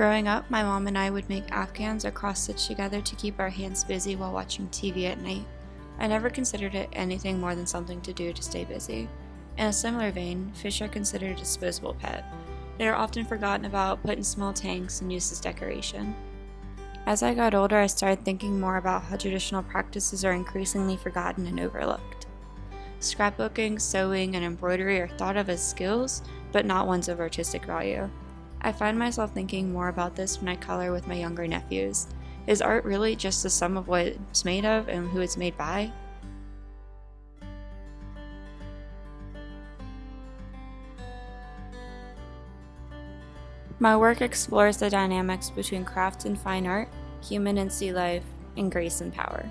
Growing up, my mom and I would make afghans or cross-stitch together to keep our hands busy while watching TV at night. I never considered it anything more than something to do to stay busy. In a similar vein, fish are considered a disposable pet. They are often forgotten about, put in small tanks, and used as decoration. As I got older, I started thinking more about how traditional practices are increasingly forgotten and overlooked. Scrapbooking, sewing, and embroidery are thought of as skills, but not ones of artistic value. I find myself thinking more about this when I color with my younger nephews. Is art really just the sum of what it's made of and who it's made by? My work explores the dynamics between craft and fine art, human and sea life, and grace and power.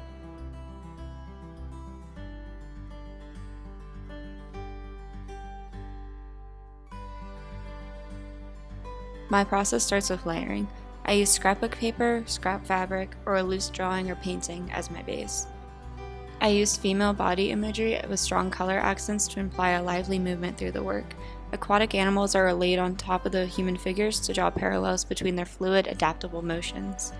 My process starts with layering. I use scrapbook paper, scrap fabric, or a loose drawing or painting as my base. I use female body imagery with strong color accents to imply a lively movement through the work. Aquatic animals are laid on top of the human figures to draw parallels between their fluid, adaptable motions.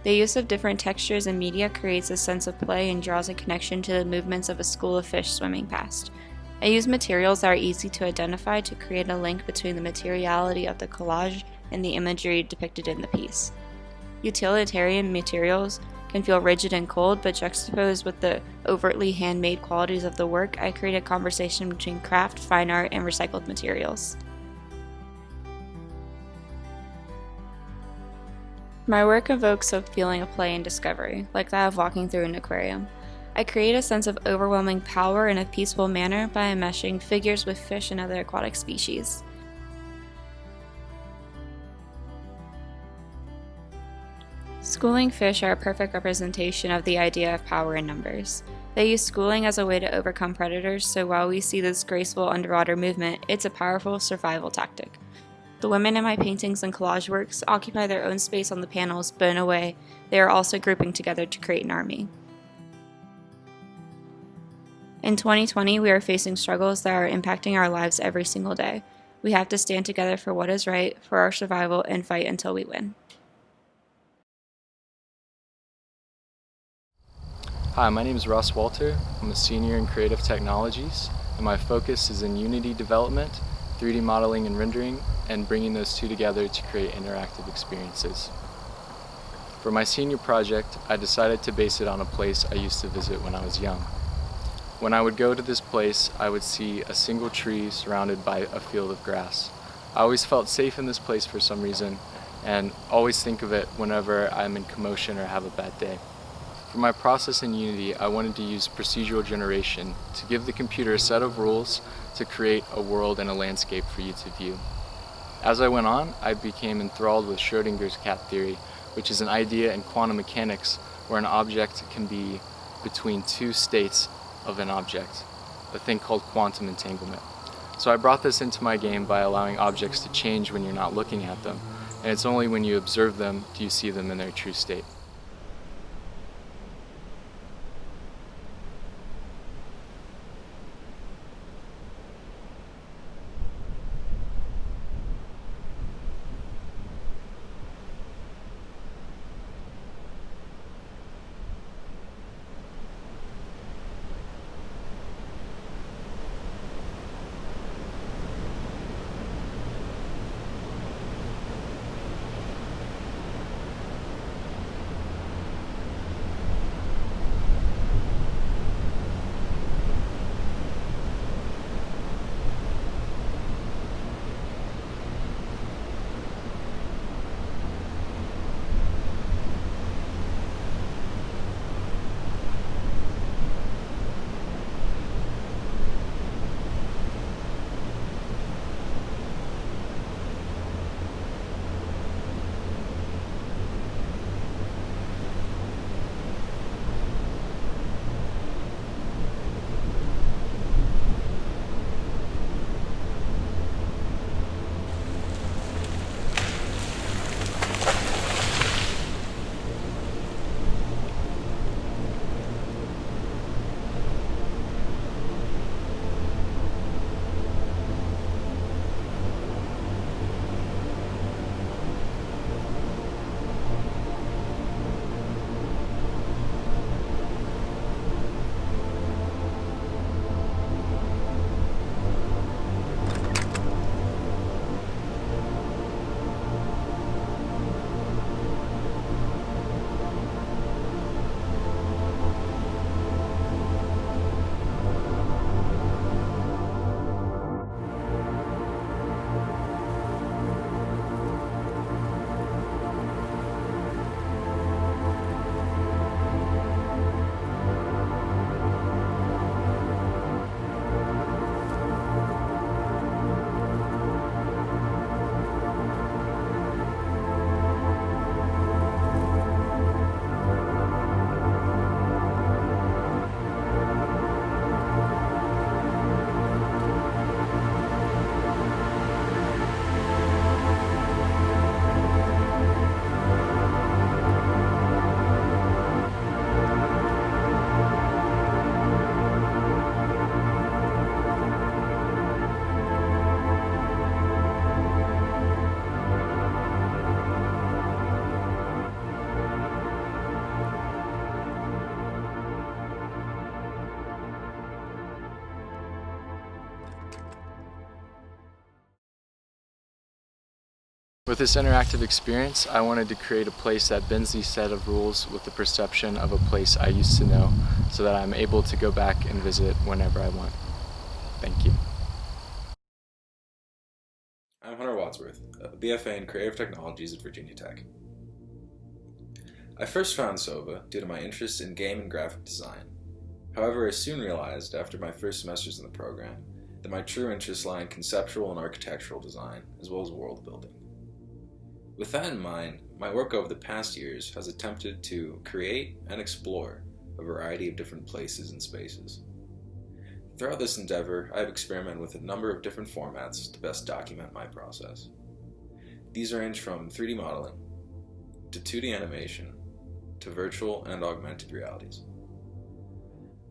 The use of different textures and media creates a sense of play and draws a connection to the movements of a school of fish swimming past. I use materials that are easy to identify to create a link between the materiality of the collage and the imagery depicted in the piece. Utilitarian materials can feel rigid and cold, but juxtaposed with the overtly handmade qualities of the work, I create a conversation between craft, fine art, and recycled materials. My work evokes a feeling of play and discovery, like that of walking through an aquarium. I create a sense of overwhelming power in a peaceful manner by enmeshing figures with fish and other aquatic species. Schooling fish are a perfect representation of the idea of power in numbers. They use schooling as a way to overcome predators, so while we see this graceful underwater movement, it's a powerful survival tactic. The women in my paintings and collage works occupy their own space on the panels, but in a way, they are also grouping together to create an army. In 2020, we are facing struggles that are impacting our lives every single day. We have to stand together for what is right, for our survival, and fight until we win. Hi, my name is Russ Walter. I'm a senior in Creative Technologies, and my focus is in Unity development, 3D modeling and rendering, and bringing those two together to create interactive experiences. For my senior project, I decided to base it on a place I used to visit when I was young. When I would go to this place, I would see a single tree surrounded by a field of grass. I always felt safe in this place for some reason, and always think of it whenever I'm in commotion or have a bad day. For my process in Unity, I wanted to use procedural generation to give the computer a set of rules to create a world and a landscape for you to view. As I went on, I became enthralled with Schrödinger's cat theory, which is an idea in quantum mechanics where an object can be between two states of an object, a thing called quantum entanglement. So I brought this into my game by allowing objects to change when you're not looking at them, and it's only when you observe them do you see them in their true state. With this interactive experience, I wanted to create a place that bends these set of rules with the perception of a place I used to know, so that I'm able to go back and visit whenever I want. Thank you. I'm Hunter Wadsworth, a BFA in Creative Technologies at Virginia Tech. I first found SOVA due to my interest in game and graphic design. However, I soon realized, after my first semesters in the program, that my true interests lie in conceptual and architectural design, as well as world building. With that in mind, my work over the past years has attempted to create and explore a variety of different places and spaces. Throughout this endeavor, I have experimented with a number of different formats to best document my process. These range from 3D modeling, to 2D animation, to virtual and augmented realities.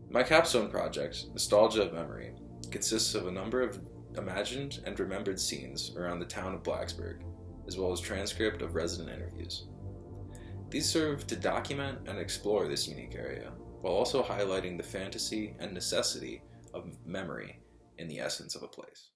My capstone project, Nostalgia of Memory, consists of a number of imagined and remembered scenes around the town of Blacksburg, as well as transcript of resident interviews. These serve to document and explore this unique area, while also highlighting the fantasy and necessity of memory in the essence of a place.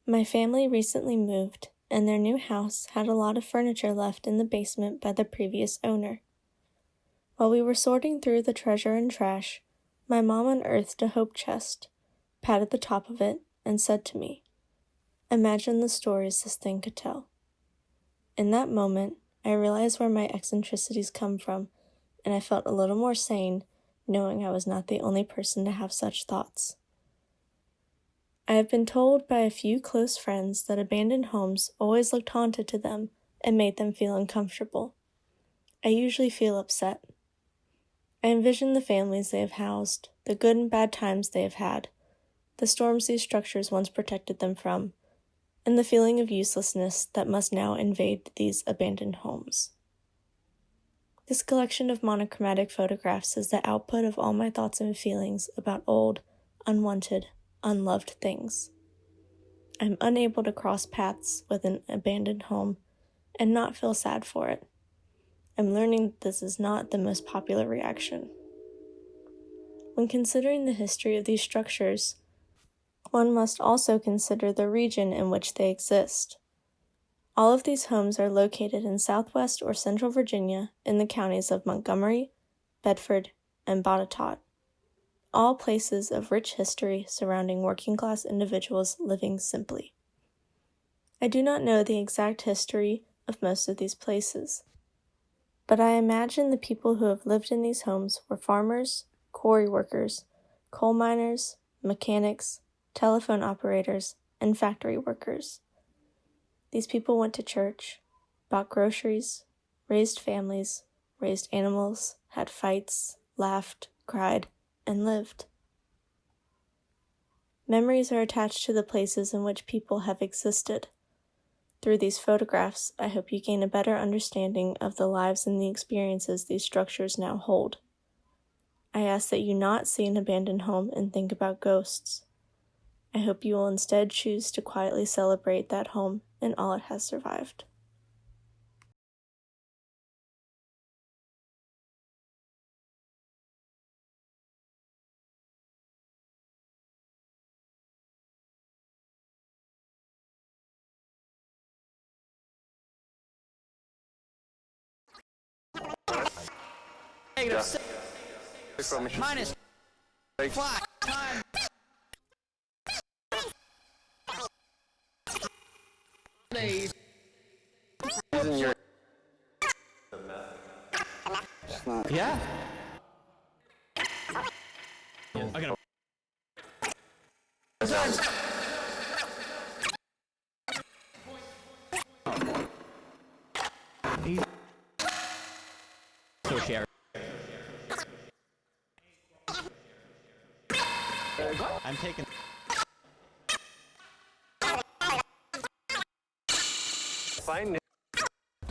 My family recently moved, and their new house had a lot of furniture left in the basement by the previous owner. While we were sorting through the treasure and trash, my mom unearthed a hope chest, patted the top of it, and said to me, "Imagine the stories this thing could tell." In that moment, I realized where my eccentricities come from, and I felt a little more sane, knowing I was not the only person to have such thoughts. I have been told by a few close friends that abandoned homes always looked haunted to them and made them feel uncomfortable. I usually feel upset. I envision the families they have housed, the good and bad times they have had, the storms these structures once protected them from, and the feeling of uselessness that must now invade these abandoned homes. This collection of monochromatic photographs is the output of all my thoughts and feelings about old, unwanted, unloved things. I'm unable to cross paths with an abandoned home and not feel sad for it. I'm learning that this is not the most popular reaction. When considering the history of these structures, one must also consider the region in which they exist. All of these homes are located in southwest or central Virginia in the counties of Montgomery, Bedford, and Botetourt, all places of rich history surrounding working-class individuals living simply. I do not know the exact history of most of these places, but I imagine the people who have lived in these homes were farmers, quarry workers, coal miners, mechanics, telephone operators, and factory workers. These people went to church, bought groceries, raised families, raised animals, had fights, laughed, cried, and lived. Memories are attached to the places in which people have existed. Through these photographs, I hope you gain a better understanding of the lives and the experiences these structures now hold. I ask that you not see an abandoned home and think about ghosts. I hope you will instead choose to quietly celebrate that home and all it has survived. Minus. Fly. Time. Days. Yeah. I gotta. So share. I'm taking. Fine.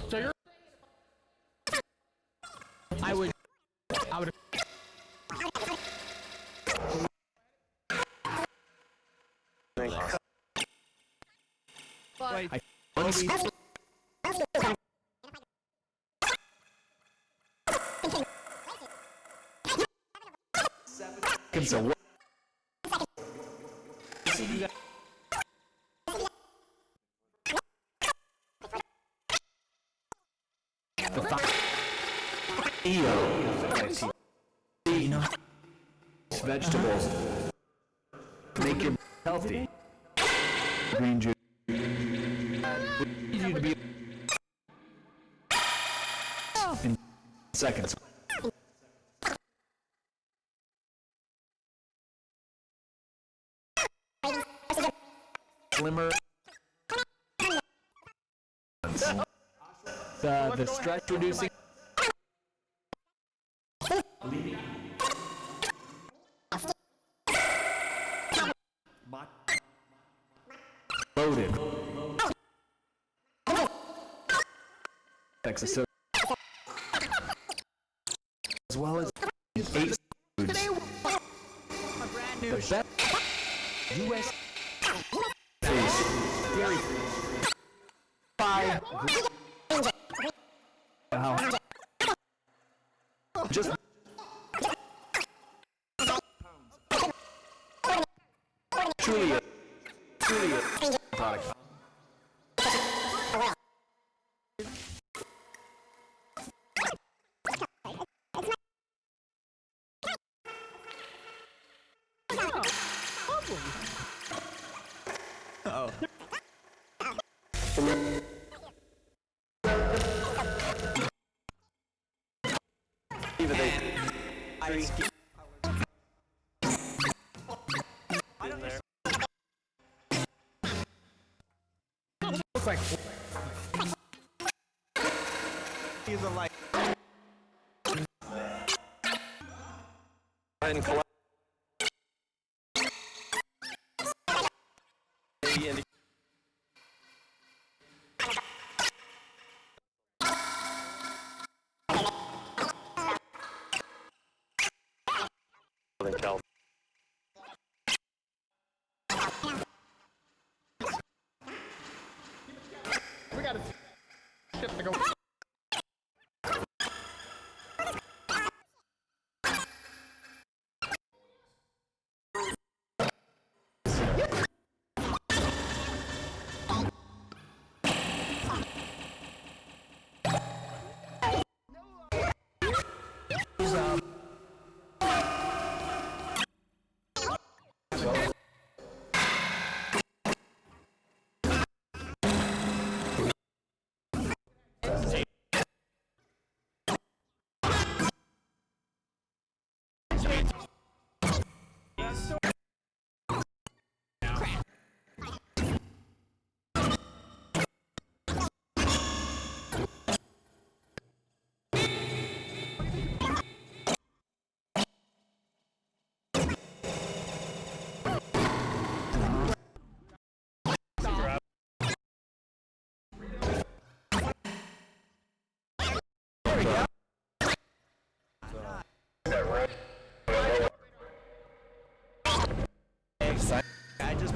So you're. I would. Wait. So vegetables make you healthy. Green juice. You to be in seconds. Slimmer. The stress reducing. Loaded. As well as 8 foods. The best U.S. Dairy. 5. Just truly a product. Oh. Looks like he's a light. And collect. We gotta shit to go. I just.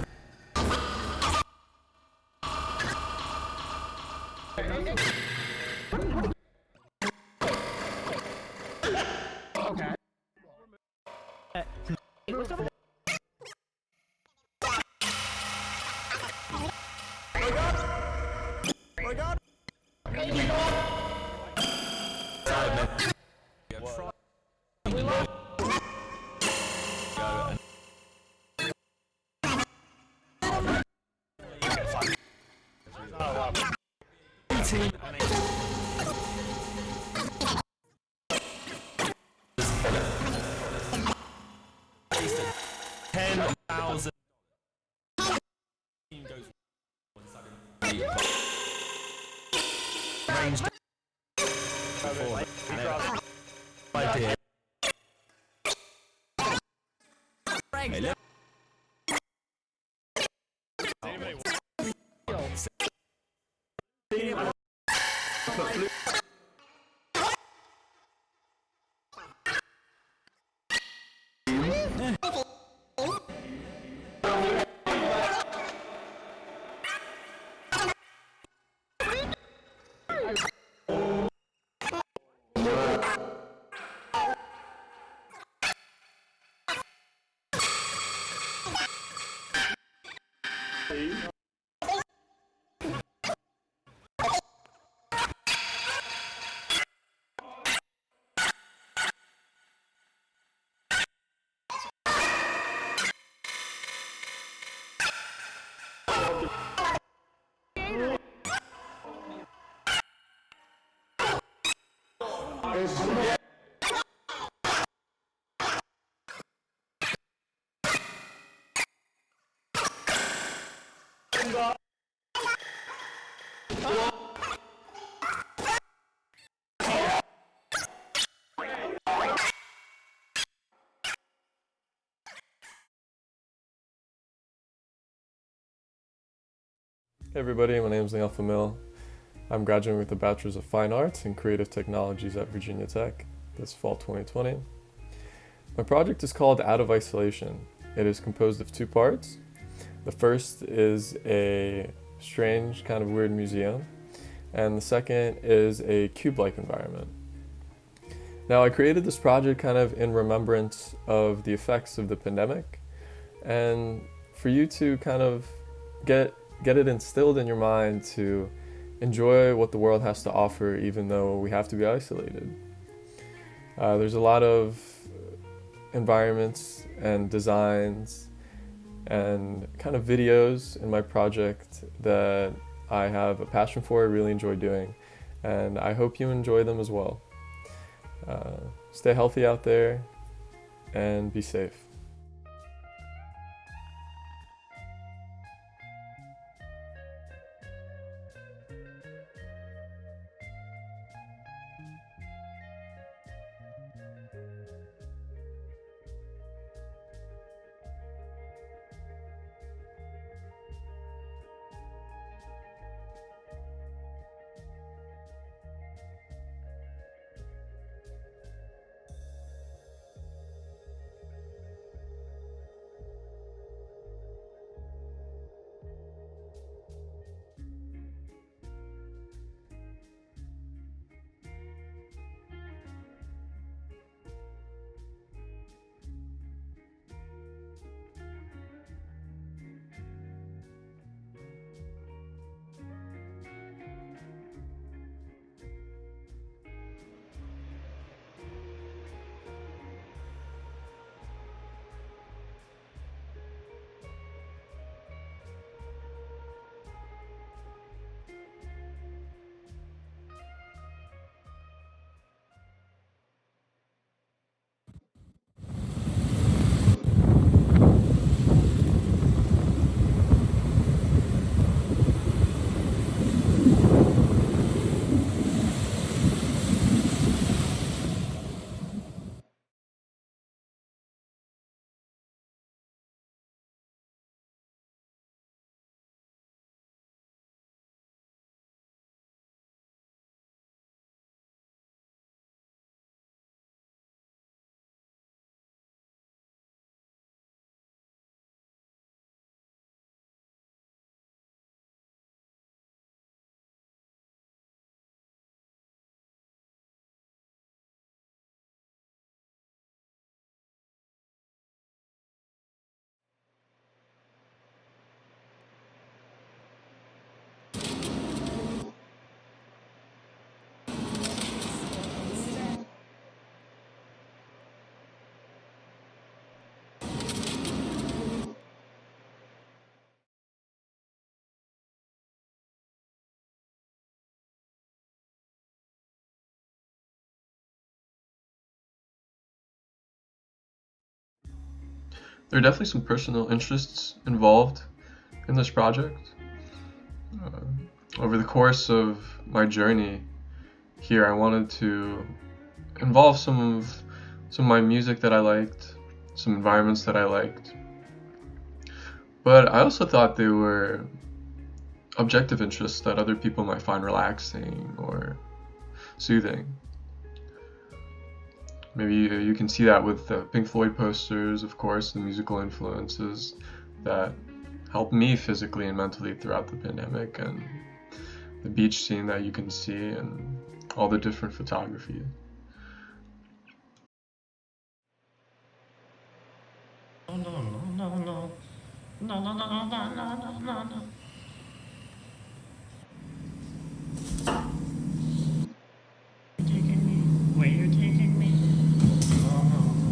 Okay. Hey everybody, my name is Fomil. I'm graduating with a Bachelor's of Fine Arts in Creative Technologies at Virginia Tech this fall 2020. My project is called Out of Isolation. It is composed of two parts. The first is a strange, kind of weird museum, and the second is a cube-like environment. Now, I created this project kind of in remembrance of the effects of the pandemic, and for you to kind of get it instilled in your mind to enjoy what the world has to offer even though we have to be isolated. There's a lot of environments and designs and kind of videos in my project that I have a passion for, I really enjoy doing, and I hope you enjoy them as well. Stay healthy out there and be safe. There are definitely some personal interests involved in this project. Over the course of my journey here I wanted to involve some of my music that I liked, some environments that I liked. But I also thought they were objective interests that other people might find relaxing or soothing. Maybe you can see that with the Pink Floyd posters, of course, the musical influences that helped me physically and mentally throughout the pandemic, and the beach scene that you can see, and all the different photography. Where you taking me? Oh,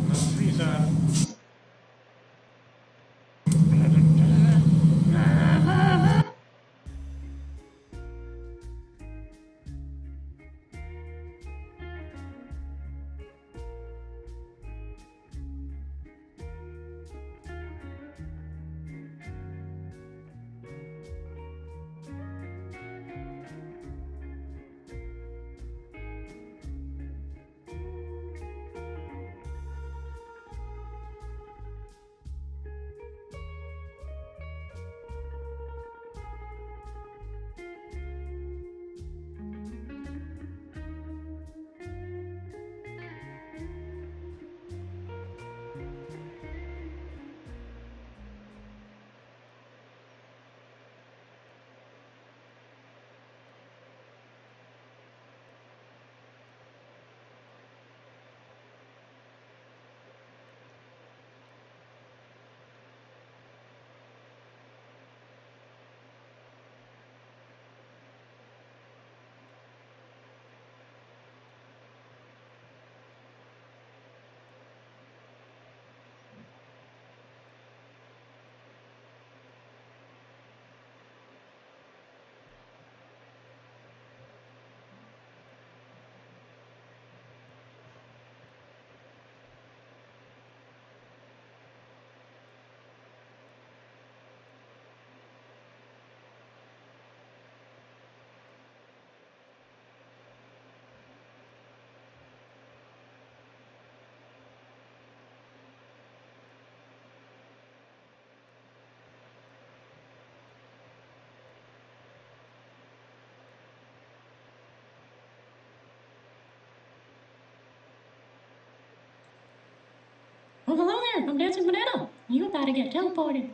no, freezer. Oh, hello there. I'm Dancing Banana. You about to get teleported.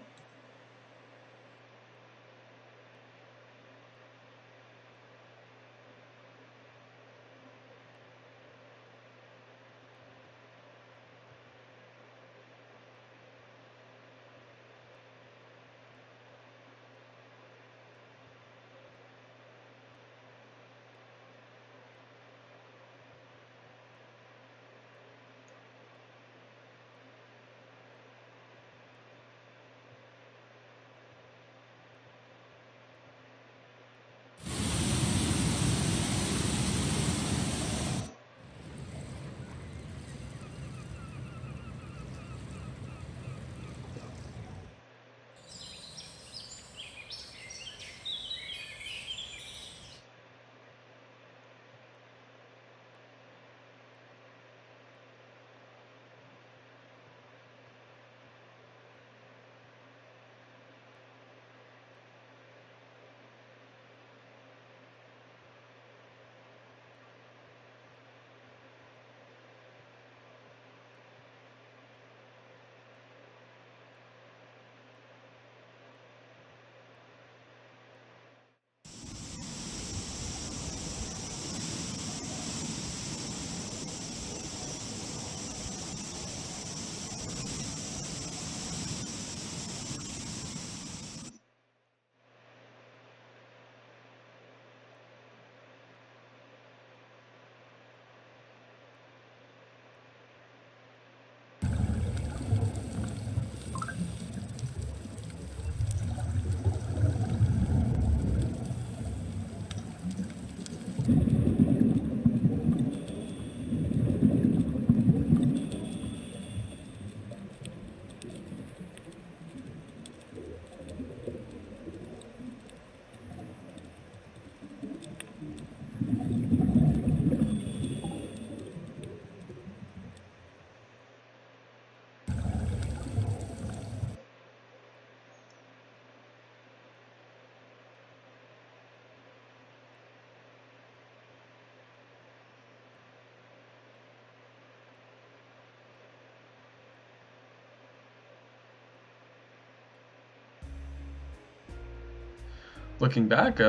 looking back,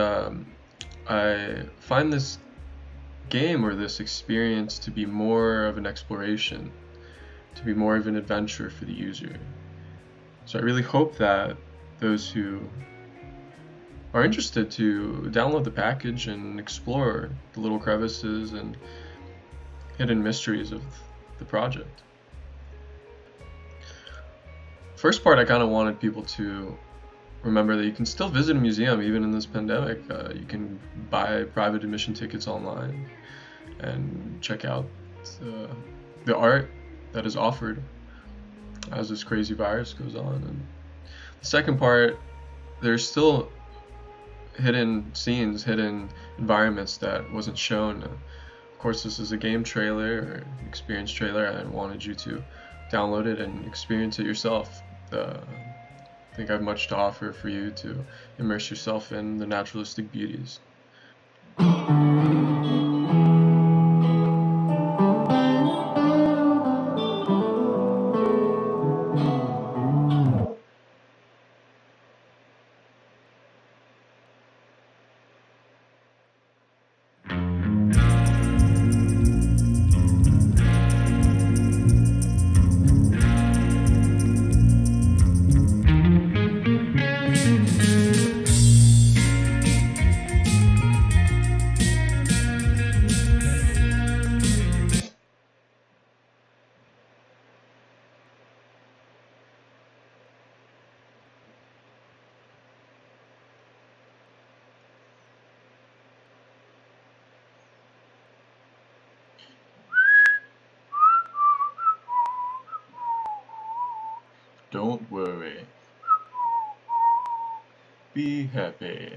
I find this game or this experience to be more of an exploration, to be more of an adventure for the user. So I really hope that those who are interested to download the package and explore the little crevices and hidden mysteries of the project. First part, I kind of wanted people to remember that you can still visit a museum even in this pandemic. You can buy private admission tickets online and check out the art that is offered as this crazy virus goes on. And the second part, there's still hidden scenes, hidden environments that wasn't shown. Of course, this is a game trailer or experience trailer, and I wanted you to download it and experience it yourself. I think I have much to offer for you to immerse yourself in the naturalistic beauties. Don't worry. Be happy.